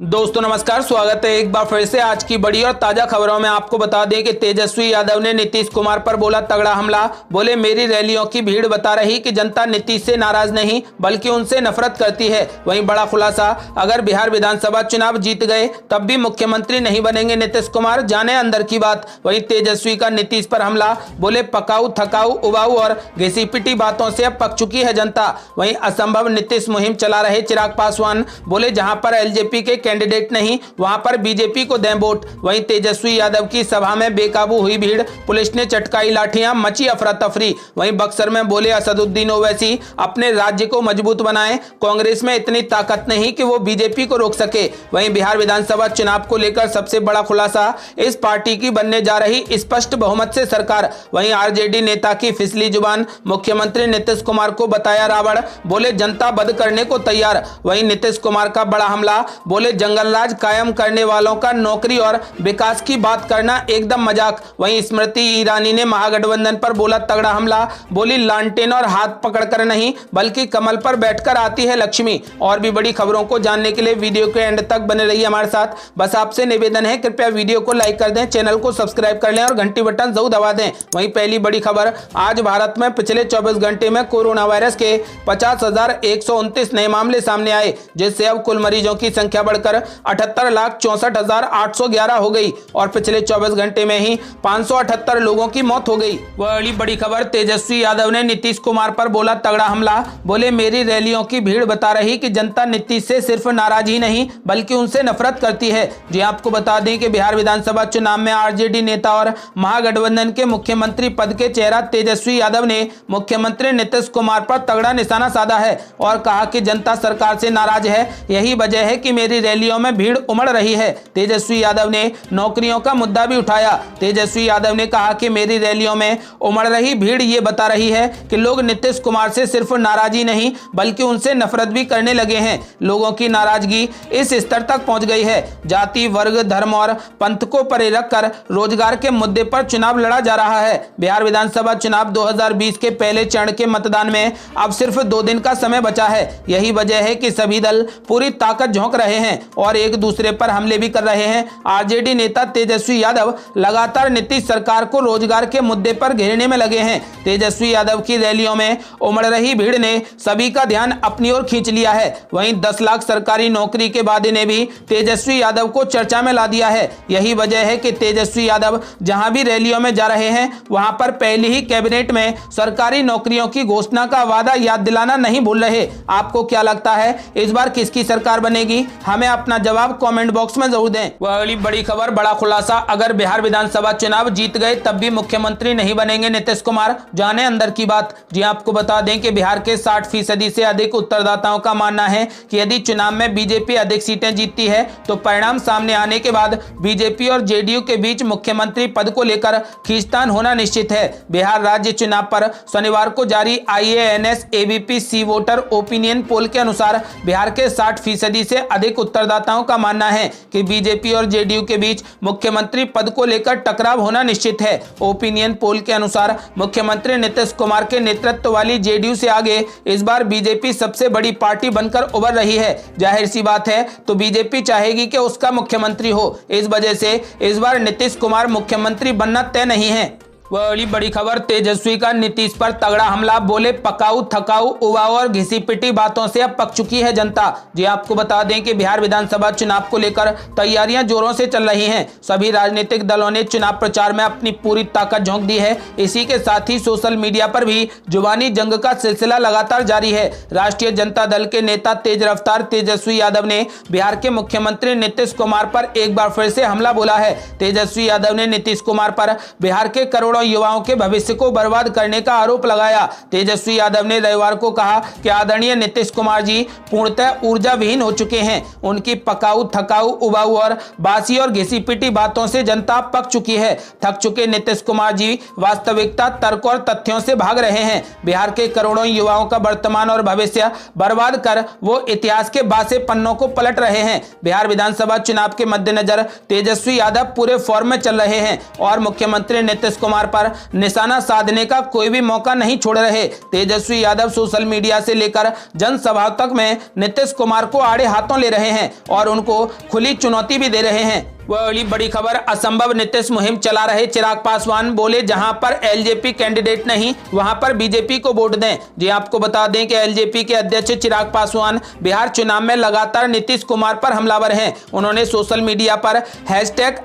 दोस्तों नमस्कार, स्वागत है एक बार फिर से आज की बड़ी और ताजा खबरों में। आपको बता दें कि तेजस्वी यादव ने नीतीश कुमार पर बोला तगड़ा हमला। बोले मेरी रैलियों की भीड़ बता रही कि जनता नीतीश से नाराज नहीं बल्कि उनसे नफरत करती है। वहीं बड़ा खुलासा, अगर बिहार विधानसभा चुनाव जीत गए तब भी मुख्यमंत्री नहीं बनेंगे नीतीश कुमार, जाने अंदर की बात। वहीं तेजस्वी का नीतीश पर हमला, बोले पकाऊ थकाऊ उबाऊ और घिसी पिटी बातों से अब पक चुकी है जनता। वहीं असंभव नीतीश मुहिम चला रहे चिराग पासवान, बोले जहां पर एलजेपी के कैंडिडेट नहीं वहां पर बीजेपी को दें वोट। वहीं तेजस्वी यादव की सभा में बेकाबू हुई भीड़, पुलिस ने चटकाई लाठियां, मची अफरा तफरी। वहीं बक्सर में बोले असदुद्दीन ओवैसी अपने राज्य को मजबूत बनाएं, कांग्रेस में इतनी ताकत नहीं कि वो बीजेपी को रोक सके। वहीं बिहार विधानसभा चुनाव को लेकर सबसे बड़ा खुलासा, इस पार्टी की बनने जा रही स्पष्ट बहुमत से सरकार। वहीं आरजेडी नेता की फिसली जुबान, मुख्यमंत्री नीतीश कुमार को बताया रावण, बोले जनता बद करने को तैयार। वहीं नीतीश कुमार का बड़ा हमला, बोले जंगल राज कायम करने वालों का नौकरी और विकास की बात करना एकदम मजाक। वहीं स्मृति ईरानी ने महागठबंधन पर बोला तगड़ा हमला, बोली लालटेन और हाथ पकड़कर नहीं बल्कि कमल पर बैठकर आती है लक्ष्मी। और भी बड़ी खबरों को जानने के लिए वीडियो के एंड तक बने रहिए हमारे साथ। बस आपसे निवेदन है, कृपया वीडियो को लाइक कर दें, चैनल को सब्सक्राइब कर लें और घंटी बटन जरूर दबा दें। वहीं पहली बड़ी खबर, आज भारत में पिछले 24 घंटे में कोरोना वायरस के 50,129 नए मामले सामने आए, जिससे अब कुल मरीजों की संख्या बढ़कर 78,64,811 हो गई और पिछले 24 घंटे में ही 578 लोगों की मौत हो गई। वही बड़ी खबर, तेजस्वी यादव ने नीतीश कुमार पर बोला तगड़ा हमला, बोले मेरी रैलियों की भीड़ बता रही कि जनता नीतीश से सिर्फ नाराज ही नहीं बल्कि उनसे नफरत करती है। जी आपको बता दें कि बिहार विधानसभा चुनाव में आरजेडी नेता और महागठबंधन के मुख्यमंत्री पद के चेहरा तेजस्वी यादव ने मुख्यमंत्री नीतीश कुमार पर तगड़ा निशाना साधा है और कहा कि जनता सरकार से नाराज है, यही वजह है कि मेरी रैलियों में भीड़ उमड़ रही है। तेजस्वी यादव ने नौकरियों का मुद्दा भी उठाया। तेजस्वी यादव ने कहा कि मेरी रैलियों में उमड़ रही भीड़ ये बता रही है कि लोग नीतीश कुमार से सिर्फ नाराजगी नहीं बल्कि उनसे नफरत भी करने लगे हैं। लोगों की नाराजगी इस स्तर तक पहुंच गई है, जाति वर्ग धर्म और पंथ को परे रखकर रोजगार के मुद्दे पर चुनाव लड़ा जा रहा है। बिहार विधानसभा चुनाव 2020 के पहले चरण के मतदान में अब सिर्फ 2 दिन का समय बचा है। यही वजह है कि सभी दल पूरी ताकत झोंक रहे हैं और एक दूसरे पर हमले भी कर रहे हैं। आरजेडी नेता तेजस्वी यादव लगातार नीतीश सरकार को रोजगार के मुद्दे पर घेरने में लगे हैं। तेजस्वी यादव की रैलियों में उमड़ रही भीड़ ने सभी का ध्यान अपनी ओर खींच लिया है। वहीं 10 लाख सरकारी नौकरी के वादे ने भी तेजस्वी यादव को चर्चा में ला दिया है। यही वजह है कि तेजस्वी यादव जहां भी रैलियों में जा रहे हैं वहां पर पहले ही कैबिनेट में सरकारी नौकरियों की घोषणा का वादा याद दिलाना नहीं भूल रहे। आपको क्या लगता है इस बार किसकी सरकार बनेगी? हमें अपना जवाब कमेंट बॉक्स में जरूर दें। अगली बड़ी खबर, बड़ा खुलासा, अगर बिहार विधानसभा चुनाव जीत गए तब भी मुख्यमंत्री नहीं बनेंगे नीतीश कुमार, जाने अंदर की बात। जी आपको बता दें कि बिहार के 60% से अधिक उत्तरदाताओं का मानना है कि यदि चुनाव में बीजेपी अधिक सीटें जीतती है तो परिणाम सामने आने के बाद बीजेपी और जेडीयू के बीच मुख्यमंत्री पद को लेकर खींचतान होना निश्चित है। बिहार राज्य चुनाव पर शनिवार को जारी IANS ABP सी वोटर ओपिनियन पोल के अनुसार बिहार के 60% से अधिक उत्तरदाताओं का मानना है कि बीजेपी और जेडीयू के बीच मुख्यमंत्री पद को लेकर टकराव होना निश्चित है। ओपिनियन पोल के अनुसार मुख्यमंत्री नीतीश कुमार के नेतृत्व वाली जेडीयू से आगे इस बार बीजेपी सबसे बड़ी पार्टी बनकर उभर रही है। जाहिर सी बात है तो बीजेपी चाहेगी कि उसका मुख्यमंत्री हो, इस वजह से इस बार नीतीश कुमार मुख्यमंत्री बनना तय नहीं है। बड़ी खबर, तेजस्वी का नीतीश पर तगड़ा हमला, बोले पकाऊ थकाऊ उबाऊ और घिसी पिटी बातों से अब पक चुकी है जनता। जी आपको बता दें कि बिहार विधानसभा चुनाव को लेकर तैयारियां जोरों से चल रही हैं। सभी राजनीतिक दलों ने चुनाव प्रचार में अपनी पूरी ताकत झोंक दी है। इसी के साथ ही सोशल मीडिया पर भी जुबानी जंग का सिलसिला लगातार जारी है। राष्ट्रीय जनता दल के नेता तेज रफ्तार तेजस्वी यादव ने बिहार के मुख्यमंत्री नीतीश कुमार पर एक बार फिर से हमला बोला है। तेजस्वी यादव ने नीतीश कुमार पर बिहार के करोड़ों युवाओं के भविष्य को बर्बाद करने का आरोप लगाया। तेजस्वी यादव ने रविवार को कहा कि आदरणीय नीतीश कुमार जी पूर्णतः ऊर्जा विहीन हो चुके हैं। उनकी पकाऊ थकाऊ उबाऊ और बासी और घिसी पिटी बातों से जनता पक चुकी है। थक चुके नीतीश कुमार जी वास्तविकता, तर्क और तथ्यों से भाग रहे हैं। बिहार के करोड़ों युवाओं का वर्तमान और भविष्य बर्बाद कर वो इतिहास के बासे पन्नों को पलट रहे हैं। बिहार विधानसभा चुनाव के मद्देनजर तेजस्वी यादव पूरे फॉर्म में चल रहे हैं और मुख्यमंत्री नीतीश कुमार कुमार पर निशाना साधने का कोई भी मौका नहीं छोड़ रहे। तेजस्वी यादव सोशल मीडिया से लेकर जनसभा तक में नीतीश कुमार को आड़े हाथों ले रहे हैं और उनको खुली चुनौती भी दे रहे हैं। वही बड़ी खबर, असंभव नीतीश मुहिम चला रहे चिराग पासवान बोले जहां पर एलजेपी कैंडिडेट नहीं वहां पर बीजेपी को वोट दें। जी आपको बता दें कि एलजेपी के अध्यक्ष चिराग पासवान बिहार चुनाव में लगातार नीतीश कुमार पर हमलावर हैं। उन्होंने सोशल मीडिया पर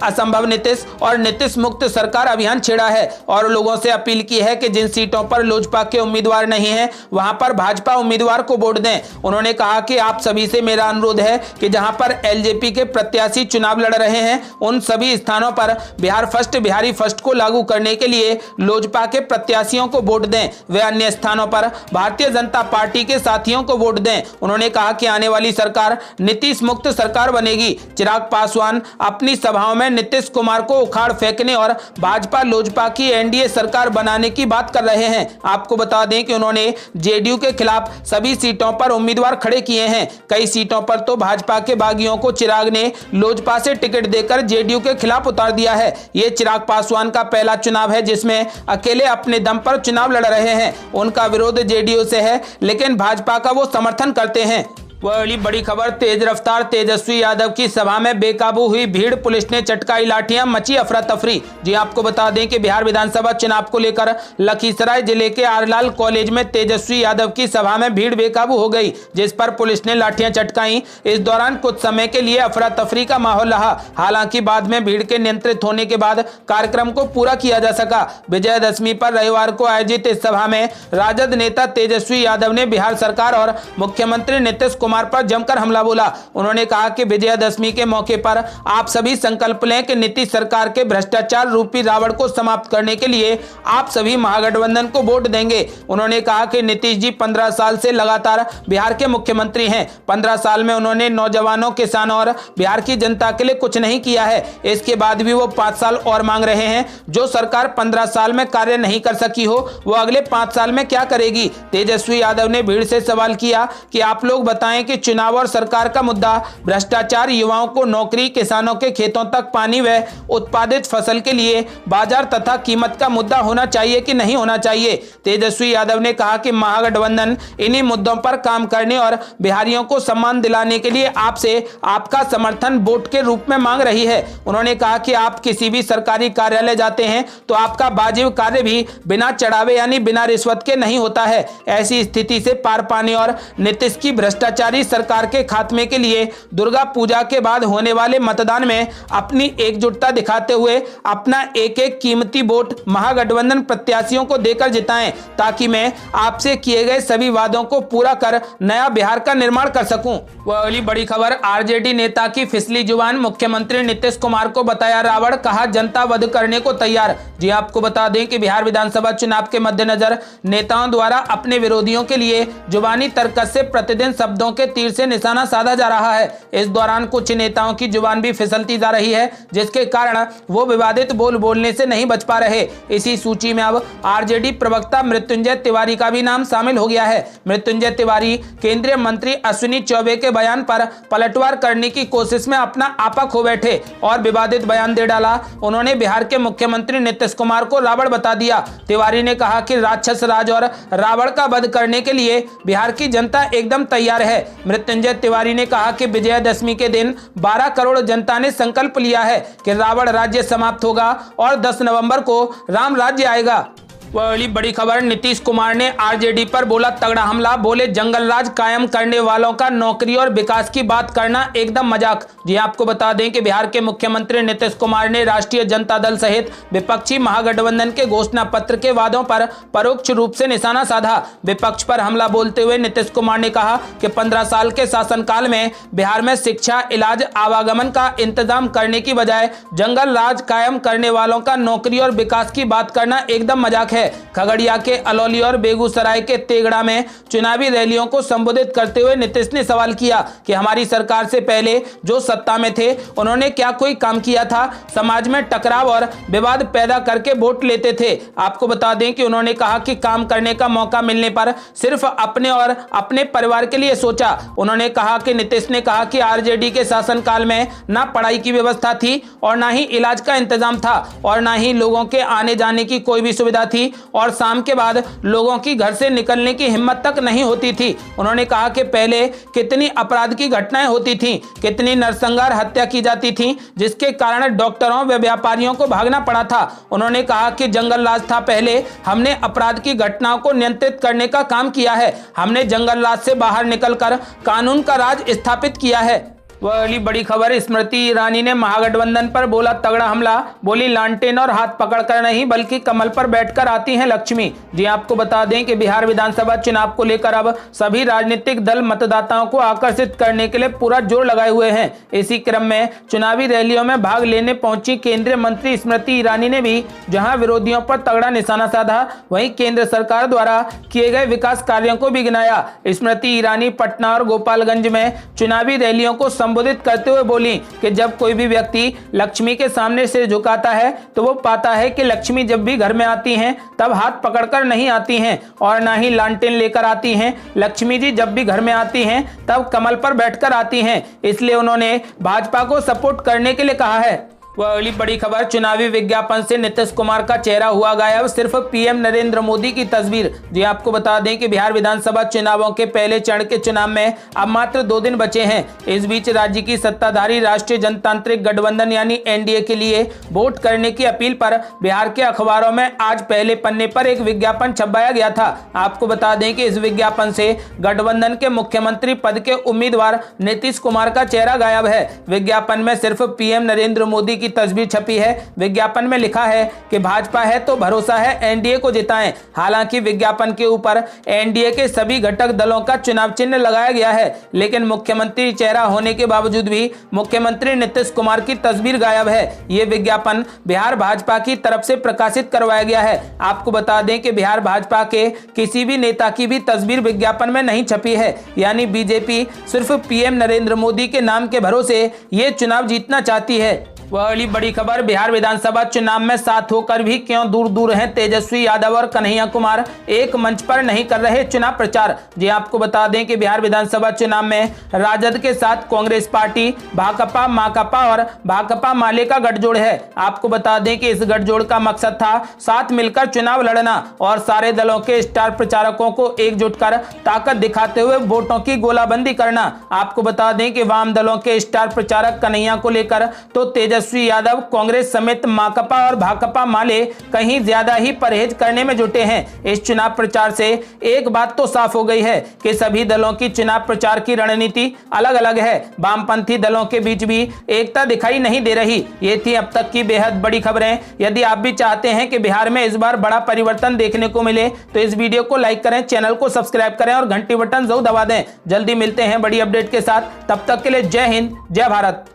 #असंभव नीतीश और नीतीश मुक्त सरकार अभियान छेड़ा है और लोगों से अपील की है कि जिन सीटों पर लोजपा के उम्मीदवार नहीं है वहां पर भाजपा उम्मीदवार को वोट दें। उन्होंने कहा कि आप सभी से मेरा अनुरोध है कि जहां पर एलजेपी के प्रत्याशी चुनाव लड़ रहे हैं उन सभी स्थानों पर बिहार फर्स्ट को लागू करने के लिए लोजपा के प्रत्याशियों को वोट दें। वे अन्य स्थानों पर भारतीय जनता पार्टी के साथियों को वोट दें। उन्होंने कहा कि आने वाली सरकार नीतीश मुक्त सरकार बनेगी। चिराग पासवान अपनी सभाओं में नीतीश कुमार को उखाड़ फेंकने और भाजपा लोजपा की एनडीए सरकार बनाने की बात कर रहे हैं। आपको बता दें कि उन्होंने जेडीयू के खिलाफ सभी सीटों पर उम्मीदवार खड़े किए हैं। कई सीटों पर तो भाजपा के बागियों को चिराग ने लोजपा से टिकट देकर जेडीयू के खिलाफ उतार दिया है। ये चिराग पासवान का पहला चुनाव है जिसमें अकेले अपने दम पर चुनाव लड़ रहे हैं। उनका विरोध जेडीयू से है लेकिन भाजपा का वो समर्थन करते हैं। वही बड़ी खबर, तेज रफ्तार तेजस्वी यादव की सभा में बेकाबू हुई भीड़, पुलिस ने चटकाई लाठियां, मची अफरा तफरी। जी आपको बता दें कि बिहार विधानसभा चुनाव को लेकर लखीसराय जिले के आरलाल कॉलेज में तेजस्वी यादव की सभा में भीड़ बेकाबू हो गई जिस पर पुलिस ने लाठियां चटकाई। इस दौरान कुछ समय के लिए अफरा तफरी का माहौल रहा। हालांकि बाद में भीड़ के नियंत्रित होने के बाद कार्यक्रम को पूरा किया जा सका। विजयदशमी पर रविवार को आयोजित इस सभा में राजद नेता तेजस्वी यादव ने बिहार सरकार और मुख्यमंत्री नीतीश कुमार पर जमकर हमला बोला। उन्होंने कहा कि विजयादशमी के मौके पर आप सभी संकल्प लें कि नीतीश सरकार के भ्रष्टाचार रूपी रावण को समाप्त करने के लिए आप सभी महागठबंधन को वोट देंगे। उन्होंने कहा कि नीतीश जी 15 साल से लगातार बिहार के मुख्यमंत्री हैं। 15 साल में उन्होंने नौजवानों, किसानों और बिहार की जनता के लिए कुछ नहीं किया है। इसके बाद भी वो 5 साल और मांग रहे हैं। जो सरकार 15 साल में कार्य नहीं कर सकी हो वो अगले 5 साल में क्या करेगी। तेजस्वी यादव ने भीड़ से सवाल किया कि आप लोग बताएं कि चुनाव और सरकार का मुद्दा भ्रष्टाचार, युवाओं को नौकरी, किसानों के खेतों तक पानी व उत्पादित फसल के लिए बाजार तथा कीमत का मुद्दा होना चाहिए कि नहीं होना चाहिए। तेजस्वी यादव ने कहा कि महागठबंधन इन्हीं मुद्दों पर काम करने और बिहारियों को सम्मान दिलाने के लिए आपसे आपका समर्थन वोट के रूप में मांग रही है। उन्होंने कहा कि आप किसी भी सरकारी कार्यालय जाते हैं तो आपका वाजिब कार्य भी बिना चढ़ावे यानी बिना रिश्वत के नहीं होता है। ऐसी स्थिति से पार पाने और नीतीश की भ्रष्टाचारी सरकार के खात्मे के लिए दुर्गा पूजा के बाद होने वाले मतदान में अपनी एकजुटता दिखाते हुए अपना एक एक कीमती वोट महागठबंधन प्रत्याशियों को देकर जिताएं ताकि मैं आपसे किए गए सभी वादों को पूरा कर नया बिहार का निर्माण कर सकूं। वह अगली बड़ी खबर, आरजेडी नेता की फिसली जुबान, मुख्यमंत्री नीतीश कुमार को बताया रावण, कहा जनता वध करने को तैयार। जी आपको बता दें कि बिहार विधानसभा चुनाव के मद्देनजर नेताओं द्वारा अपने विरोधियों के लिए जुबानी तर्कस से प्रतिदिन शब्दों के तीर से निशाना साधा जा रहा है। इस दौरान कुछ नेताओं की जुबान भी फिसलती जा रही है जिसके कारण वो विवादित बोल बोलने से नहीं बच पा रहे। इसी सूची में अब आरजेडी प्रवक्ता मृत्युंजय तिवारी का भी नाम शामिल हो गया है। मृत्युंजय तिवारी केंद्रीय मंत्री अश्विनी चौबे के बयान पर पलटवार करने की कोशिश में अपना आपा खो बैठे और विवादित बयान दे डाला। उन्होंने बिहार के मुख्यमंत्री नीतीश कुमार को रावण बता दिया। तिवारी ने कहा कि राक्षस राज और रावण का वध करने के लिए बिहार की जनता एकदम तैयार है। मृत्युंजय तिवारी ने कहा कि विजयादशमी के दिन 12 करोड़ जनता ने संकल्प लिया है कि रावण राज्य समाप्त होगा और 10 नवंबर को राम राज्य आएगा। वही बड़ी खबर, नीतीश कुमार ने आरजेडी पर बोला तगड़ा हमला, बोले जंगल राज कायम करने वालों का नौकरी और विकास की बात करना एकदम मजाक। जी आपको बता दें कि बिहार के मुख्यमंत्री नीतीश कुमार ने राष्ट्रीय जनता दल सहित विपक्षी महागठबंधन के घोषणा पत्र के वादों पर परोक्ष रूप से निशाना साधा। विपक्ष पर हमला बोलते हुए नीतीश कुमार ने कहा कि 15 साल के शासनकाल में बिहार में शिक्षा, इलाज, आवागमन का इंतजाम करने की बजाय जंगल राज कायम करने वालों का नौकरी और विकास की बात करना एकदम मजाक है। है। खगड़िया के अलौली और बेगूसराय के तेगड़ा में चुनावी रैलियों को संबोधित करते हुए नीतीश ने सवाल किया कि हमारी सरकार से पहले जो सत्ता में थे उन्होंने क्या कोई काम किया था। समाज में टकराव और विवाद पैदा करके वोट लेते थे। आपको बता दें कि उन्होंने कहा कि काम करने का मौका मिलने पर सिर्फ अपने और अपने परिवार के लिए सोचा। उन्होंने कहा कि नीतीश ने कहा कि आरजेडी के शासनकाल में ना पढ़ाई की व्यवस्था थी और ना ही इलाज का इंतजाम था और ना ही लोगों के आने जाने की कोई भी सुविधा थी और शाम के बाद लोगों की घर से निकलने की हिम्मत तक नहीं होती थी। उन्होंने कहा कि पहले कितनी अपराध की घटनाएं होती थीं, कितनी नरसंहार हत्या की जाती थी, जिसके कारण डॉक्टरों व व्यापारियों को भागना पड़ा था। उन्होंने कहा कि जंगल राज था, पहले हमने अपराध की घटनाओं को नियंत्रित करने का काम किया है। हमने जंगल राज से बाहर निकलकर कानून का राज स्थापित किया है। वह अगली बड़ी खबर, स्मृति ईरानी ने महागठबंधन पर बोला तगड़ा हमला। बोली लालटेन और हाथ पकड़कर नहीं बल्कि कमल पर बैठकर आती हैं लक्ष्मी। जी आपको बता दें कि बिहार विधानसभा चुनाव को लेकर अब सभी राजनीतिक दल मतदाताओं को आकर्षित करने के लिए पूरा जोर लगाए हुए हैं। इसी क्रम में चुनावी रैलियों में भाग लेने पहुंची केंद्रीय मंत्री स्मृति ईरानी ने भी जहां विरोधियों पर तगड़ा निशाना साधा, वहीं केंद्र सरकार द्वारा किए गए विकास कार्यों को भी गिनाया। स्मृति ईरानी पटना और गोपालगंज में चुनावी रैलियों को संबोधित करते हुए बोली कि जब कोई भी व्यक्ति लक्ष्मी के सामने सिर झुकाता है तो वो पाता है कि लक्ष्मी जब भी घर में आती हैं तब हाथ पकड़कर नहीं आती हैं और ना ही लालटेन लेकर आती हैं। लक्ष्मी जी जब भी घर में आती हैं तब कमल पर बैठकर आती हैं। इसलिए उन्होंने भाजपा को सपोर्ट करने के लिए कहा है। वह अगली बड़ी खबर, चुनावी विज्ञापन से नीतीश कुमार का चेहरा हुआ गायब, सिर्फ पीएम नरेंद्र मोदी की तस्वीर। जी आपको बता दें कि बिहार विधानसभा चुनावों के पहले चरण के चुनाव में अब मात्र 2 दिन बचे हैं। इस बीच राज्य की सत्ताधारी राष्ट्रीय जनतांत्रिक गठबंधन यानी एनडीए के लिए वोट करने की अपील पर बिहार के अखबारों में आज पहले पन्ने पर एक विज्ञापन छपाया गया था। आपको बता दें कि इस विज्ञापन से गठबंधन के मुख्यमंत्री पद के उम्मीदवार नीतीश कुमार का चेहरा गायब है। विज्ञापन में सिर्फ पीएम नरेंद्र मोदी की तस्वीर छपी है। विज्ञापन में लिखा है कि भाजपा है तो भरोसा है, एनडीए को जिताएं। हालांकि विज्ञापन के ऊपर एनडीए के सभी घटक दलों का चुनाव चिन्ह लगाया गया है, लेकिन मुख्यमंत्री चेहरा होने के बावजूद भी मुख्यमंत्री नीतीश कुमार की तस्वीर गायब है। यह विज्ञापन बिहार भाजपा की तरफ से प्रकाशित करवाया गया है। आपको बता दें कि बिहार भाजपा के किसी भी नेता की भी तस्वीर विज्ञापन में नहीं छपी है, यानी बीजेपी सिर्फ पीएम नरेंद्र मोदी के नाम के भरोसे ये चुनाव जीतना चाहती है। वह अगली बड़ी खबर, बिहार विधानसभा चुनाव में साथ होकर भी क्यों दूर दूर हैं तेजस्वी यादव और कन्हैया कुमार, एक मंच पर नहीं कर रहे चुनाव प्रचार। जी आपको बता दें कि बिहार विधानसभा चुनाव में राजद के साथ कांग्रेस पार्टी, भाकपा, माकपा और भाकपा माले का गठजोड़ है। आपको बता दें कि इस गठजोड़ का मकसद था साथ मिलकर चुनाव लड़ना और सारे दलों के स्टार प्रचारकों को एकजुट कर ताकत दिखाते हुए वोटों की गोलाबंदी करना। आपको बता दें कि वाम दलों के स्टार प्रचारक कन्हैया को लेकर तो तेजस्वी यादव, कांग्रेस समेत माकपा और भाकपा माले कहीं ज्यादा ही परहेज करने में जुटे हैं। इस चुनाव प्रचार से एक बात तो साफ हो गई है कि सभी दलों की चुनाव प्रचार की रणनीति अलग अलग है। वामपंथी दलों के बीच भी एकता दिखाई नहीं दे रही। ये थी अब तक की बेहद बड़ी खबरें। यदि आप भी चाहते हैं कि बिहार में इस बार बड़ा परिवर्तन देखने को मिले तो इस वीडियो को लाइक करें, चैनल को सब्सक्राइब करें और घंटी बटन जरूर दबा दें। जल्दी मिलते हैं बड़ी अपडेट के साथ, तब तक के लिए जय हिंद, जय भारत।